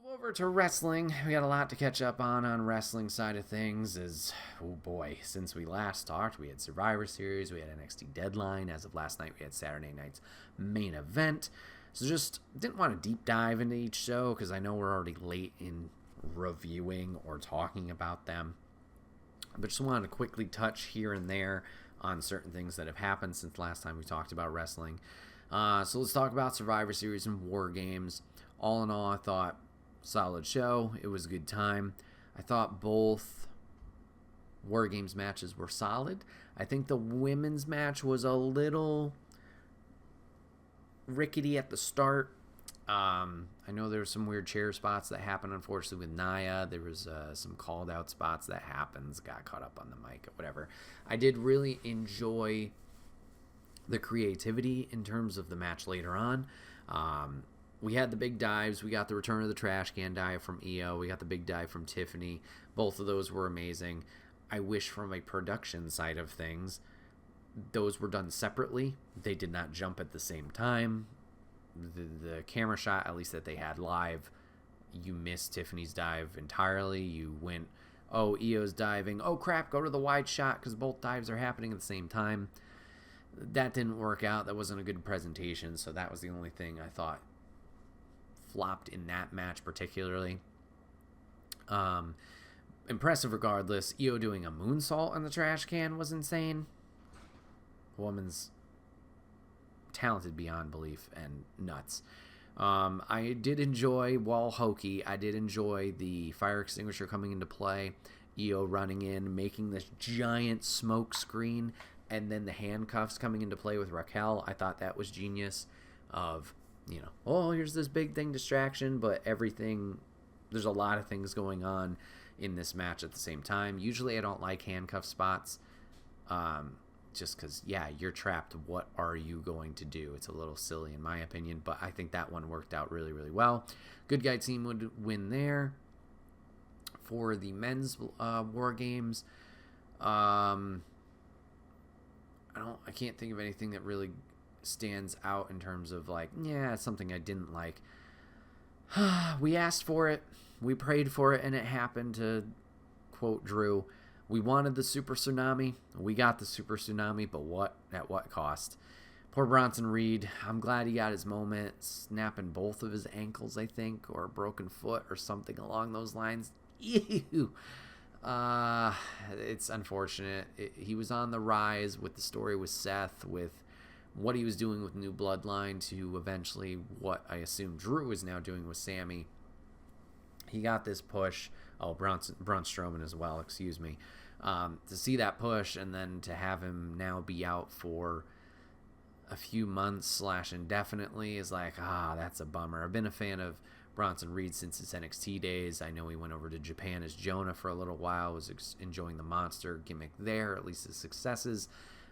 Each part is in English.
Move over to wrestling. We got a lot to catch up on wrestling side of things. Oh boy, since we last talked, we had Survivor Series, we had NXT Deadline. As of last night, we had Saturday night's main event. So just didn't want to deep dive into each show because I know we're already late in reviewing or talking about them. But just wanted to quickly touch here and there on certain things that have happened since last time we talked about wrestling. So let's talk about Survivor Series and War Games. All in all, I thought solid show. It was a good time. I thought both War Games matches were solid. I think the women's match was a little rickety at the start. I know there were some weird chair spots that happened, unfortunately, with Nia. There was some called out spots that happens, got caught up on the mic or whatever. I did really enjoy the creativity in terms of the match later on. We had the big dives. We got the return of the trash can dive from Io. We got the big dive from Tiffany. Both of those were amazing. I wish from a production side of things, those were done separately. They did not jump at the same time. The camera shot, at least that they had live, you missed Tiffany's dive entirely. You went, oh, Io's diving. Oh, crap, go to the wide shot because both dives are happening at the same time. That didn't work out. That wasn't a good presentation, so that was the only thing I thought flopped in that match particularly. Impressive regardless. Io doing a moonsault on the trash can was insane. Woman's talented beyond belief and nuts. I did enjoy wall hokey. I did enjoy the fire extinguisher coming into play. Io running in, making this giant smoke screen, and then the handcuffs coming into play with Raquel. I thought that was genius of, oh, here's this big thing distraction, but everything, there's a lot of things going on in this match at the same time. Usually I don't like handcuff spots, just because, you're trapped. What are you going to do? It's a little silly in my opinion, but I think that one worked out really, really well. Good Guy team would win there. For the men's War Games, I can't think of anything that really stands out in terms of it's something I didn't like. We asked for it, we prayed for it, and it happened. To quote Drew, we wanted the super tsunami, we got the super tsunami, but at what cost? Poor Bronson Reed. I'm glad he got his moment, snapping both of his ankles, I think, or a broken foot or something along those lines. Ew. It's unfortunate. He was on the rise with the story with Seth, with what he was doing with New Bloodline, to eventually what I assume Drew is now doing with Sammy. He got this push. Oh, Braun Strowman as well, excuse me. To see that push and then to have him now be out for a few months / indefinitely is that's a bummer. I've been a fan of Bronson Reed since his NXT days. I know he went over to Japan as Jonah for a little while, was enjoying the monster gimmick there, at least his successes.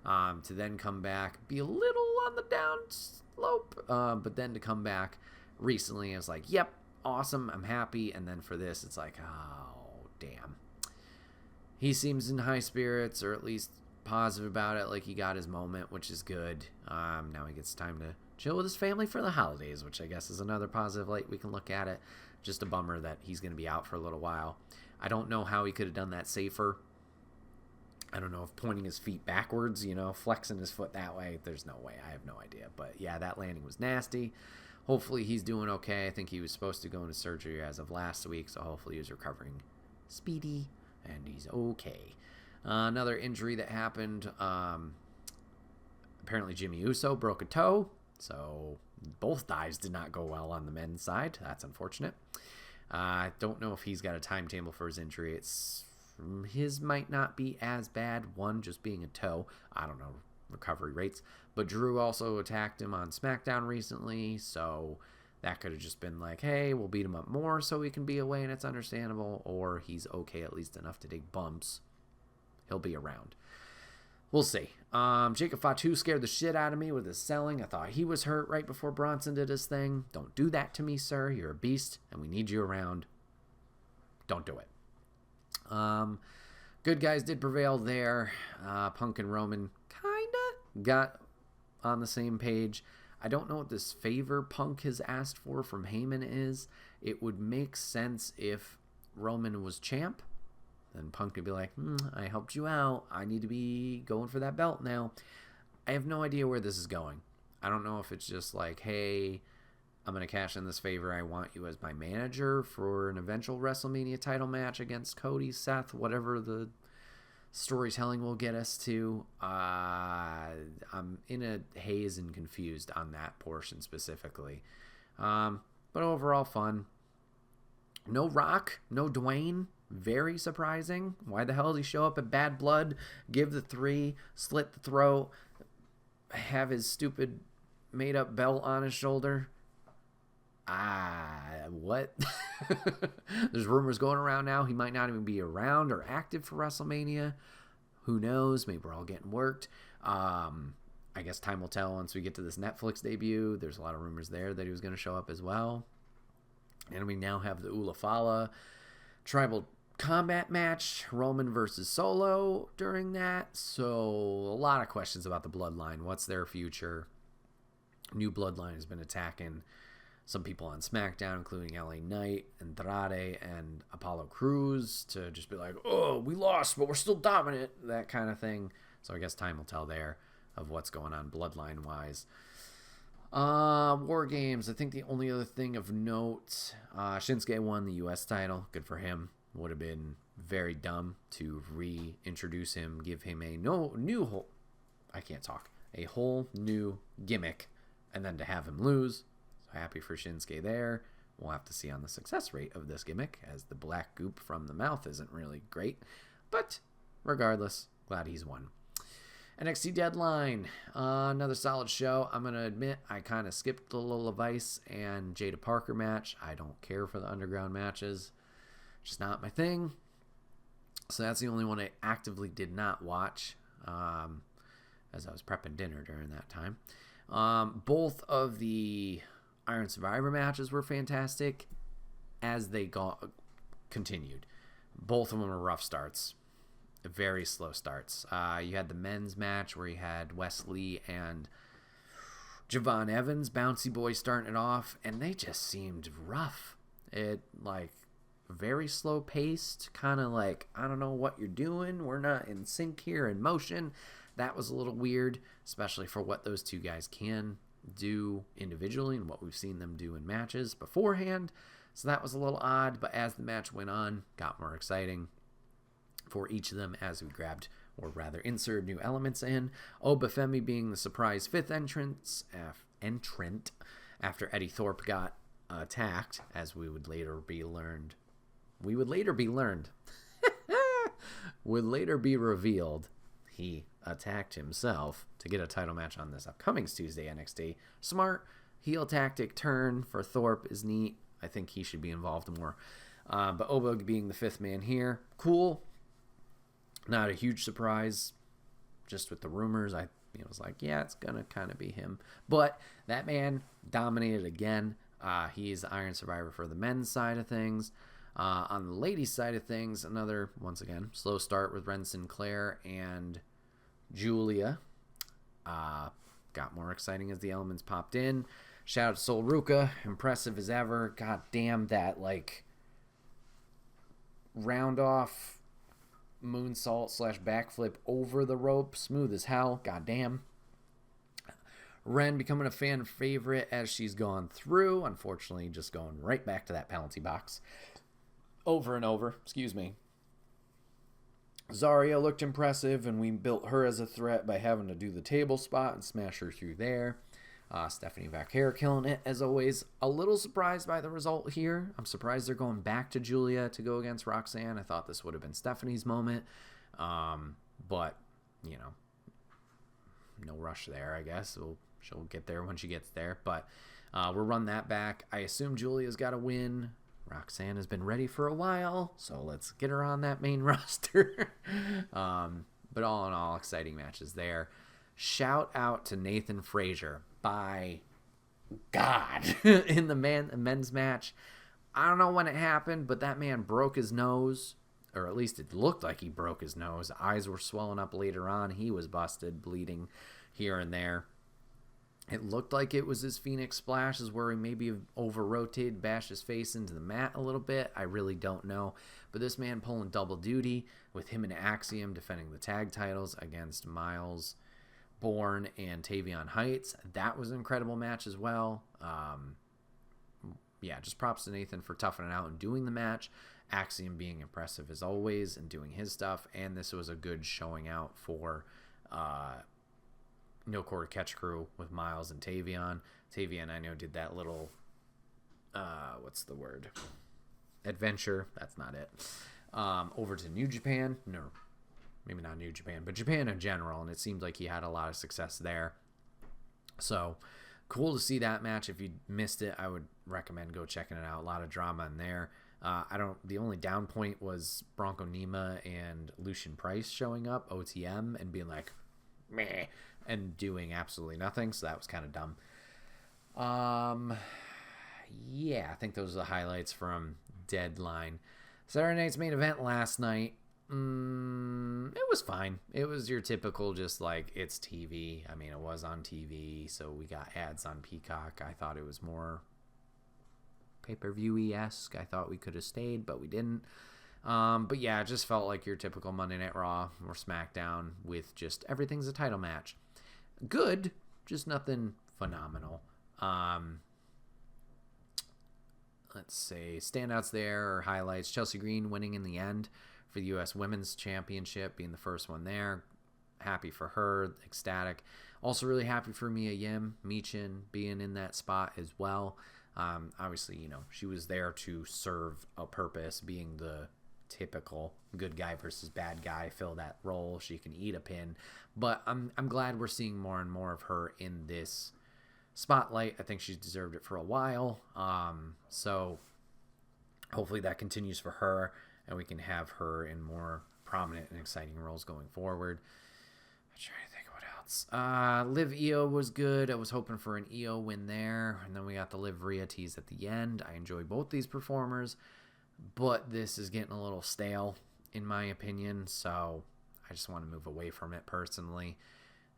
To then come back, be a little on the down slope, but then to come back recently, I was like, yep, awesome, I'm happy. And then for this, it's like, oh, damn. He seems in high spirits, or at least positive about it, like he got his moment, which is good. Now he gets time to chill with his family for the holidays, which I guess is another positive light we can look at it. Just a bummer that he's going to be out for a little while. I don't know how he could have done that safer. I don't know if pointing his feet backwards, flexing his foot that way. There's no way. I have no idea. But yeah, that landing was nasty. Hopefully he's doing okay. I think he was supposed to go into surgery as of last week, so hopefully he's recovering speedy and he's okay. Another injury that happened, apparently Jimmy Uso broke a toe, so both dives did not go well on the men's side. That's unfortunate. I don't know if he's got a timetable for his injury. His might not be as bad, one just being a toe. I don't know recovery rates. But Drew also attacked him on SmackDown recently, so that could have just been like, hey, we'll beat him up more so he can be away and it's understandable, or he's okay at least enough to take bumps. He'll be around. We'll see. Jacob Fatu scared the shit out of me with his selling. I thought he was hurt right before Bronson did his thing. Don't do that to me, sir. You're a beast, and we need you around. Don't do it. Good guys did prevail there. Punk and Roman kinda got on the same page. I don't know what this favor Punk has asked for from Heyman is. It would make sense if Roman was champ. Then Punk could be like, I helped you out. I need to be going for that belt now. I have no idea where this is going. I don't know if it's just like, hey, I'm going to cash in this favor. I want you as my manager for an eventual WrestleMania title match against Cody, Seth, whatever the storytelling will get us to. I'm in a haze and confused on that portion specifically. But overall fun. No Rock, no Dwayne. Very surprising. Why the hell did he show up at Bad Blood, give the 3, slit the throat, have his stupid made-up belt on his shoulder? What? There's rumors going around now he might not even be around or active for WrestleMania. Who knows? Maybe we're all getting worked. I guess time will tell once we get to this Netflix debut. There's a lot of rumors there that he was going to show up as well. And we now have the Ulafala Tribal Combat match, Roman versus Solo during that. So a lot of questions about the Bloodline. What's their future? New Bloodline has been attacking some people on SmackDown, including LA Knight, Andrade, and Apollo Crews, to just be like, oh, we lost, but we're still dominant, that kind of thing. So I guess time will tell there of what's going on Bloodline-wise. War Games, I think the only other thing of note, Shinsuke won the U.S. title. Good for him. Would have been very dumb to reintroduce him, give him a whole new gimmick, and then to have him lose. So happy for Shinsuke there. We'll have to see on the success rate of this gimmick, as the black goop from the mouth isn't really great. But regardless, glad he's won. NXT Deadline, another solid show. I'm going to admit I kind of skipped the Lola Vice and Jada Parker match. I don't care for the underground matches. Just not my thing. So that's the only one I actively did not watch, as I was prepping dinner during that time. Both of the Iron Survivor matches were fantastic as they continued. Both of them were rough starts. Very slow starts. You had the men's match where you had Wesley and Javon Evans, Bouncy Boy, starting it off, and they just seemed rough. Very slow paced, kind of like, I don't know what you're doing. We're not in sync here in motion. That was a little weird, especially for what those two guys can do individually and what we've seen them do in matches beforehand. So that was a little odd, but as the match went on, got more exciting for each of them as we grabbed, or rather inserted, new elements in. Obafemi being the surprise fifth entrant after Eddie Thorpe got attacked, as would later be revealed. He attacked himself to get a title match on this upcoming Tuesday NXT. Smart heel tactic turn for Thorpe is neat. I think he should be involved more. But Oba being the fifth man here, cool. Not a huge surprise. Just with the rumors, I was like, yeah, it's gonna kind of be him. But that man dominated again. He is the Iron Survivor for the men's side of things. On the ladies' side of things, another, once again, slow start with Ren Sinclair and Julia. Got more exciting as the elements popped in. Shout out to Sol Ruka, impressive as ever. God damn, that round off moonsault / backflip over the rope, smooth as hell. God damn. Ren becoming a fan favorite as she's gone through. Unfortunately, just going right back to that penalty box over and over. Excuse me. Zarya looked impressive, and we built her as a threat by having to do the table spot and smash her through there. Stephanie Vaquer killing it, as always. A little surprised by the result here. I'm surprised they're going back to Julia to go against Roxanne. I thought this would have been Stephanie's moment. But, no rush there, I guess. She'll get there when she gets there. But we'll run that back. I assume Julia's got to win. Roxanne has been ready for a while, so let's get her on that main roster. But all in all, exciting matches there. Shout out to Nathan Frazier. By God, in the men's match. I don't know when it happened, but that man broke his nose, or at least it looked like he broke his nose. Eyes were swelling up later on. He was busted, bleeding here and there. It looked like it was his Phoenix splashes where he maybe over-rotated, bashed his face into the mat a little bit. I really don't know. But this man pulling double duty with him and Axiom defending the tag titles against Miles, Bourne, and Tavion Heights. That was an incredible match as well. Yeah, just props to Nathan for toughing it out and doing the match. Axiom being impressive as always and doing his stuff. And this was a good showing out for No Quarter Catch Crew with Miles and Tavion. Tavion, I know, did that little, what's the word? Adventure. That's not it. Over to New Japan. No, maybe not New Japan, but Japan in general. And it seemed like he had a lot of success there. So cool to see that match. If you missed it, I would recommend go checking it out. A lot of drama in there. The only down point was Bronco Nima and Lucian Price showing up, OTM, and being like, meh, and doing absolutely nothing. So that was kind of dumb. Yeah, I think those are the highlights from Deadline. Saturday night's main event last night. It was fine. It was your typical just like, it's TV. I mean, it was on TV, so we got ads on Peacock. I thought it was more pay-per-view-esque. I thought we could have stayed, but we didn't. But yeah, it just felt like your typical Monday Night Raw or SmackDown with just everything's a title match. Good, just nothing phenomenal. Let's see. Standouts there or highlights. Chelsea Green winning in the end for the U.S. Women's Championship, being the first one there. Happy for her. Ecstatic. Also really happy for Mia Yim, Michin, being in that spot as well. Obviously, she was there to serve a purpose, being the typical good guy versus bad guy, fill that role. She can eat a pin. But I'm glad we're seeing more and more of her in this spotlight. I think she's deserved it for a while. So hopefully that continues for her and we can have her in more prominent and exciting roles going forward. I'm trying to think what else. Liv Io was good. I was hoping for an Io win there. And then we got the Liv Rhea tease at the end. I enjoy both these performers, but this is getting a little stale in my opinion. So I just want to move away from it personally.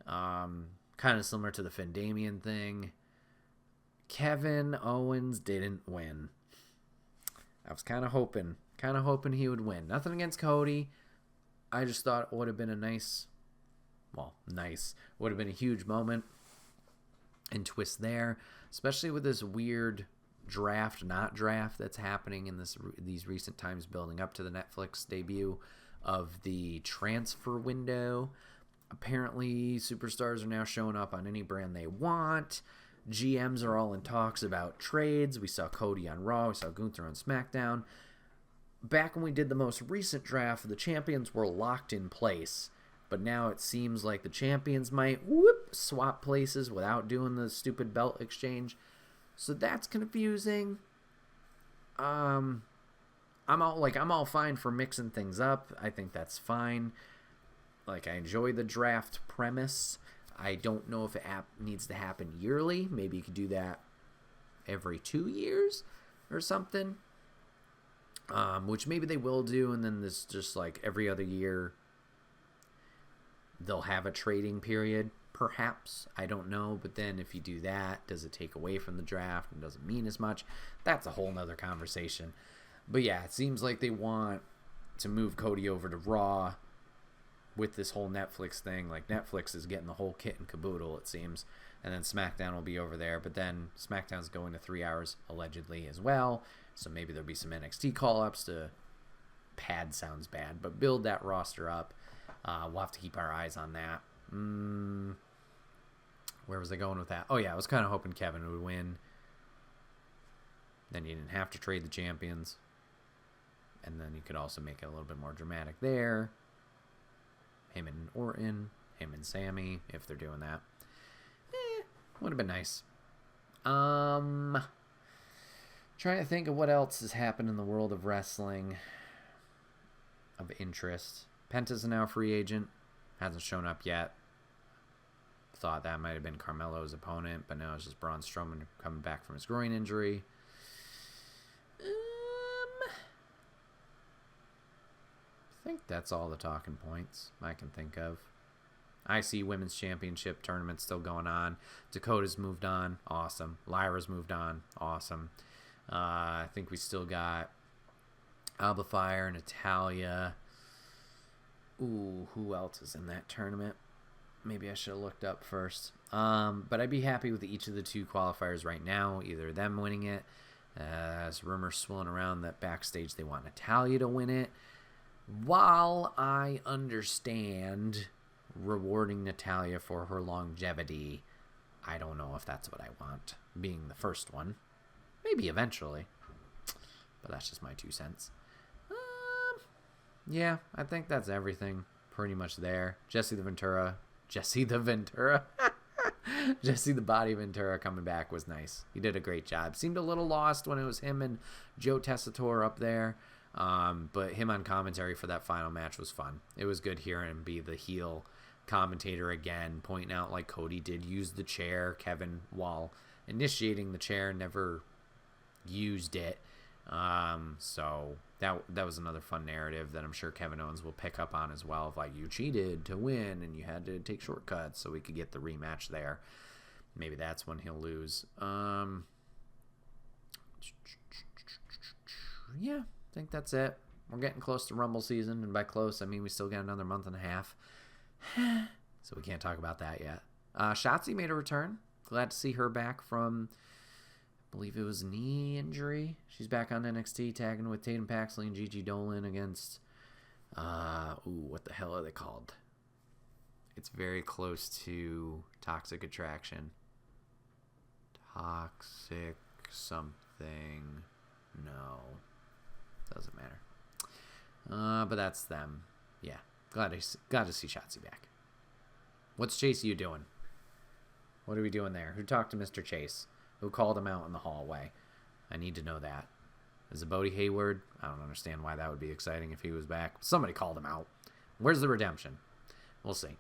Kind of similar to the Finn Damien thing. Kevin Owens didn't win. I was kind of hoping he would win. Nothing against Cody. I just thought it would have been would have been a huge moment and twist there, especially with this weird not draft that's happening in these recent times building up to the Netflix debut of the transfer window. Apparently, superstars are now showing up on any brand they want. GMs are all in talks about trades. We saw Cody on Raw. We saw Gunther on SmackDown. Back when we did the most recent draft, the champions were locked in place. But now it seems like the champions might swap places without doing the stupid belt exchange. So that's confusing. I'm all fine for mixing things up. I think that's fine. Like, I enjoy the draft premise. I don't know if it needs to happen yearly. Maybe you could do that every 2 years or something. Which maybe they will do, and then this just like every other year they'll have a trading period, perhaps. I don't know. But then if you do that, does it take away from the draft and doesn't mean as much? That's a whole nother conversation. But yeah, it seems like they want to move Cody over to Raw with this whole Netflix thing. Like, Netflix is getting the whole kit and caboodle, it seems. And then SmackDown will be over there. But then SmackDown's going to 3 hours, allegedly, as well. So maybe there'll be some NXT call-ups to pad sounds bad. But build that roster up. We'll have to keep our eyes on that. Where was I going with that? Oh, yeah, I was kind of hoping Kevin would win. Then you didn't have to trade the champions. And then you could also make it a little bit more dramatic there. Him and Orton, him and Sammy, if they're doing that. Would have been nice. Trying to think of what else has happened in the world of wrestling of interest. Penta's now a free agent. Hasn't shown up yet. Thought that might have been Carmelo's opponent, but now it's just Braun Strowman coming back from his groin injury. I think that's all the talking points I can think of. IC Women's Championship tournament still going on. Dakota's moved on. Awesome. Lyra's moved on. Awesome. I think we still got Alba Fire and Natalia. Ooh, who else is in that tournament? Maybe I should have looked up first. But I'd be happy with each of the 2 qualifiers right now. Either them winning it, as rumors swirling around that backstage they want Natalia to win it. While I understand rewarding Natalia for her longevity, I don't know if that's what I want, being the first one. Maybe eventually. But that's just my 2 cents. Yeah, I think that's everything pretty much there. Jesse the Body Ventura coming back was nice. He did a great job. Seemed a little lost when it was him and Joe Tessitore up there. But him on commentary for that final match was fun. It was good hearing him be the heel commentator again, pointing out like Cody did use the chair. Kevin, while initiating the chair, never used it. So that was another fun narrative that I'm sure Kevin Owens will pick up on as well. Of like, you cheated to win and you had to take shortcuts so we could get the rematch there. Maybe that's when he'll lose. Yeah, I think that's it. We're getting close to Rumble season, and by close I mean we still got another month and a half. So we can't talk about that yet. Shotzi made a return. Glad to see her back from, I believe it was knee injury. She's back on NXT, tagging with Tatum Paxley and Gigi Dolan against, what the hell are they called? It's very close to Toxic Attraction. Toxic something. No. Doesn't matter. But that's them. Yeah. Glad to see Shotzi back. What's Chase you doing? What are we doing there? Who talked to Mr. Chase? Who called him out in the hallway? I need to know that. Is it Bodie Hayward? I don't understand why that would be exciting if he was back. Somebody called him out. Where's the redemption? We'll see.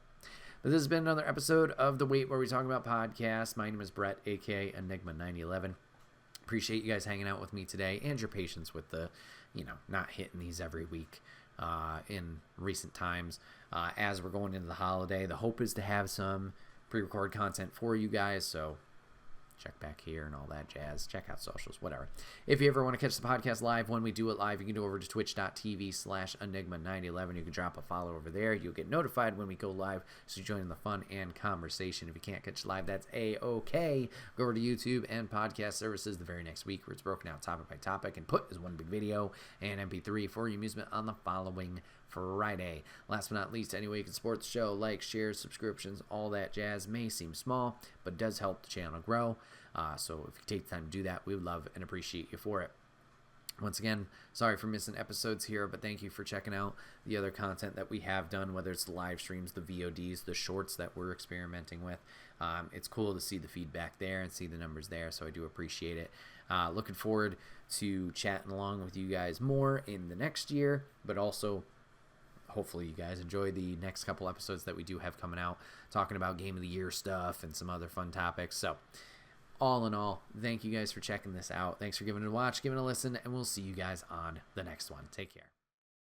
But this has been another episode of The Wait Where We Talk About podcast. My name is Bret, a.k.a. Enigma911. Appreciate you guys hanging out with me today and your patience with the, not hitting these every week in recent times. As we're going into the holiday, the hope is to have some pre-recorded content for you guys, so check back here and all that jazz. Check out socials, whatever. If you ever want to catch the podcast live, when we do it live, you can go over to twitch.tv/Enigma911. You can drop a follow over there. You'll get notified when we go live, so you join in the fun and conversation. If you can't catch live, that's A-OK. Go over to YouTube and podcast services the very next week, where it's broken out topic by topic and put as one big video and MP3 for your amusement on the following Friday. Last but not least, any way you can support the show, like, shares, subscriptions, all that jazz may seem small, but does help the channel grow. So if you take the time to do that, we would love and appreciate you for it. Once again, sorry for missing episodes here, but thank you for checking out the other content that we have done, whether it's the live streams, the VODs, the shorts that we're experimenting with. It's cool to see the feedback there and see the numbers there, so I do appreciate it. Looking forward to chatting along with you guys more in the next year, but also hopefully you guys enjoy the next couple episodes that we do have coming out, talking about Game of the Year stuff and some other fun topics. So all in all, thank you guys for checking this out. Thanks for giving it a watch, giving it a listen, and we'll see you guys on the next one. Take care.